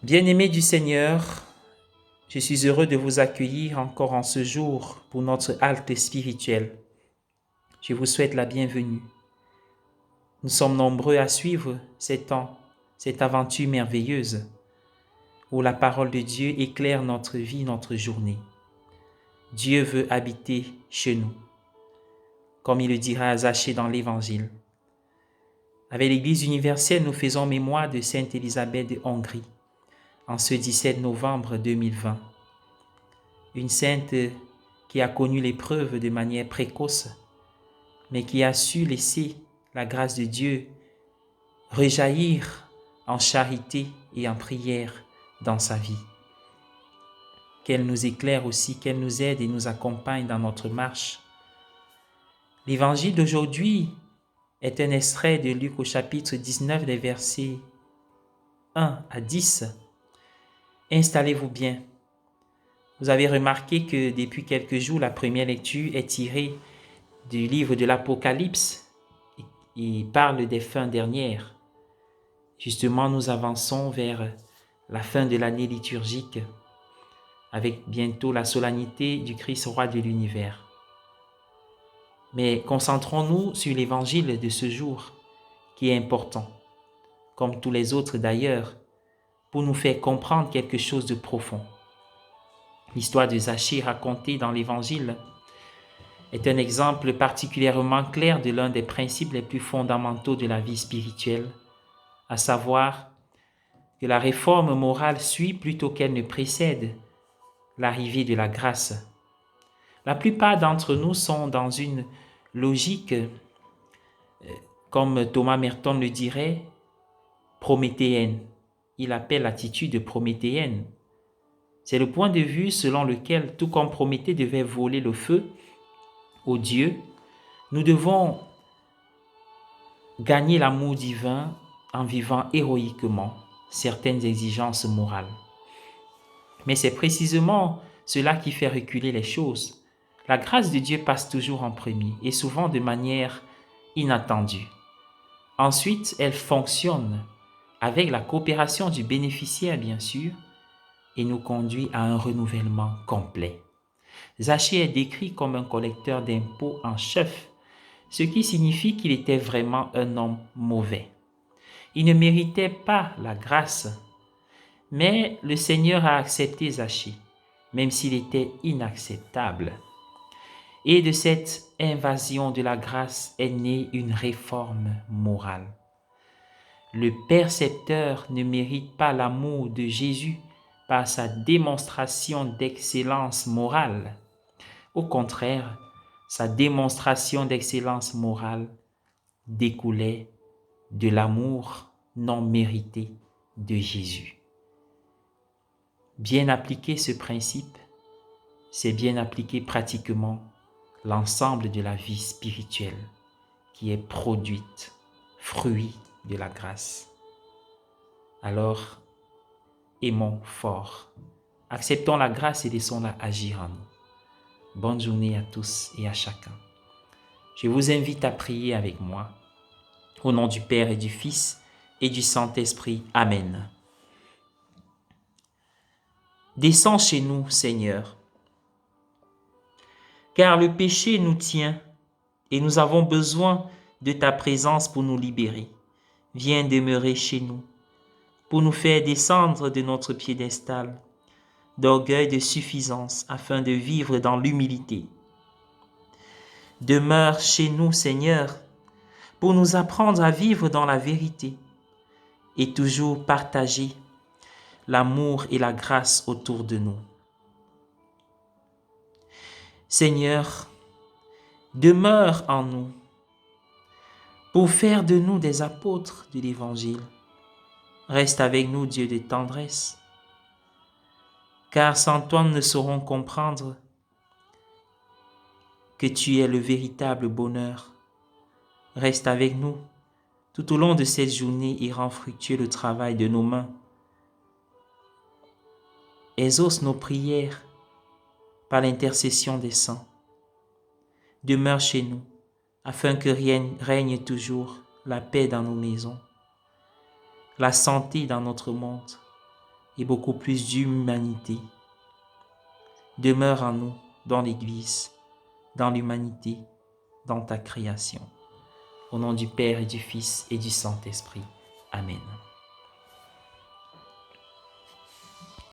Bien-aimés du Seigneur, je suis heureux de vous accueillir encore en ce jour pour notre halte spirituelle. Je vous souhaite la bienvenue. Nous sommes nombreux à suivre cette aventure merveilleuse où la parole de Dieu éclaire notre vie, notre journée. Dieu veut habiter chez nous, comme il le dira à Zachée dans l'Évangile. Avec l'Église universelle, nous faisons mémoire de Sainte Élisabeth de Hongrie en ce 17 novembre 2020. Une sainte qui a connu l'épreuve de manière précoce, mais qui a su laisser la grâce de Dieu rejaillir en charité et en prière dans sa vie. Qu'elle nous éclaire aussi, qu'elle nous aide et nous accompagne dans notre marche. L'évangile d'aujourd'hui est un extrait de Luc au chapitre 19, les versets 1 à 10. Installez-vous bien. Vous avez remarqué que depuis quelques jours, la première lecture est tirée du livre de l'Apocalypse. Il parle des fins dernières. Justement, nous avançons vers la fin de l'année liturgique avec bientôt la solennité du Christ roi de l'univers. Mais concentrons-nous sur l'évangile de ce jour qui est important, comme tous les autres d'ailleurs, pour nous faire comprendre quelque chose de profond. L'histoire de Zachée racontée dans l'évangile est un exemple particulièrement clair de l'un des principes les plus fondamentaux de la vie spirituelle, à savoir que la réforme morale suit plutôt qu'elle ne précède l'arrivée de la grâce. La plupart d'entre nous sont dans une logique, comme Thomas Merton le dirait, prométhéenne. Il appelle l'attitude prométhéenne. C'est le point de vue selon lequel, tout comme Prométhée devait voler le feu aux dieux, nous devons gagner l'amour divin en vivant héroïquement certaines exigences morales. Mais c'est précisément cela qui fait reculer les choses. La grâce de Dieu passe toujours en premier et souvent de manière inattendue. Ensuite, elle fonctionne avec la coopération du bénéficiaire, bien sûr, et nous conduit à un renouvellement complet. Zachée est décrit comme un collecteur d'impôts en chef, ce qui signifie qu'il était vraiment un homme mauvais. Il ne méritait pas la grâce, mais le Seigneur a accepté Zachée, même s'il était inacceptable. Et de cette invasion de la grâce est née une réforme morale. Le percepteur ne mérite pas l'amour de Jésus par sa démonstration d'excellence morale. Au contraire, sa démonstration d'excellence morale découlait de l'amour non mérité de Jésus. Bien appliquer ce principe, c'est bien appliquer pratiquement l'ensemble de la vie spirituelle qui est produite, fruit de la grâce. Alors, aimons fort, acceptons la grâce et laissons-la agir en nous. Bonne journée à tous et à chacun. Je vous invite à prier avec moi. Au nom du Père et du Fils et du Saint-Esprit. Amen. Descends chez nous, Seigneur, car le péché nous tient et nous avons besoin de ta présence pour nous libérer. Viens demeurer chez nous, pour nous faire descendre de notre piédestal d'orgueil de suffisance afin de vivre dans l'humilité. Demeure chez nous, Seigneur, pour nous apprendre à vivre dans la vérité et toujours partager l'amour et la grâce autour de nous. Seigneur, demeure en nous pour faire de nous des apôtres de l'Évangile. Reste avec nous, Dieu de tendresse, car sans toi nous ne saurons comprendre que tu es le véritable bonheur. Reste avec nous tout au long de cette journée et rends fructueux le travail de nos mains. Exauce nos prières par l'intercession des saints. Demeure chez nous, afin que règne toujours la paix dans nos maisons, la santé dans notre monde et beaucoup plus d'humanité. Demeure en nous, dans l'Église, dans l'humanité, dans ta création. Au nom du Père et du Fils et du Saint-Esprit. Amen.